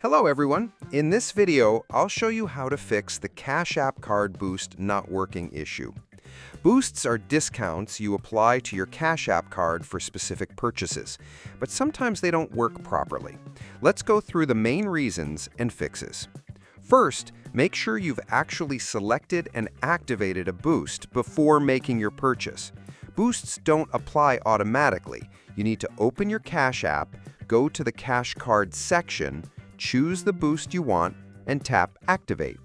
Hello everyone. In this video, I'll show you how to fix the Cash App Card Boost not working issue. Boosts are discounts you apply to your Cash App card for specific purchases, but sometimes they don't work properly. Let's go through the main reasons and fixes. First, make sure you've actually selected and activated a boost before making your purchase. Boosts don't apply automatically. You need to open your Cash App, go to the Cash Card section, choose the boost you want, and tap Activate.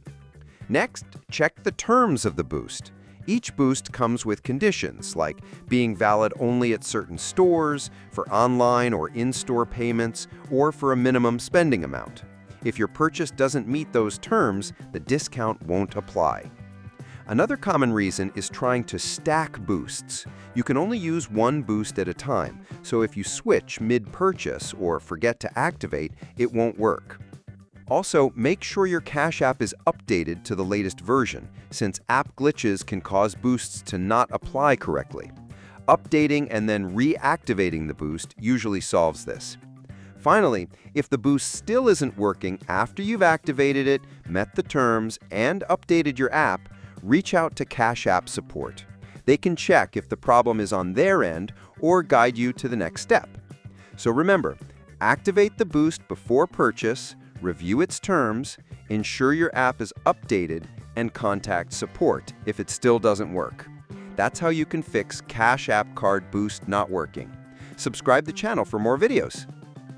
Next, check the terms of the boost. Each boost comes with conditions, like being valid only at certain stores, for online or in-store payments, or for a minimum spending amount. If your purchase doesn't meet those terms, the discount won't apply. Another common reason is trying to stack boosts. You can only use one boost at a time, so if you switch mid-purchase or forget to activate, it won't work. Also, make sure your Cash App is updated to the latest version, since app glitches can cause boosts to not apply correctly. Updating and then reactivating the boost usually solves this. Finally, if the boost still isn't working after you've activated it, met the terms, and updated your app, reach out to Cash App support. They can check if the problem is on their end or guide you to the next step. So remember, activate the boost before purchase, review its terms, ensure your app is updated, and contact support if it still doesn't work. That's how you can fix Cash App Card Boost not working. Subscribe to the channel for more videos.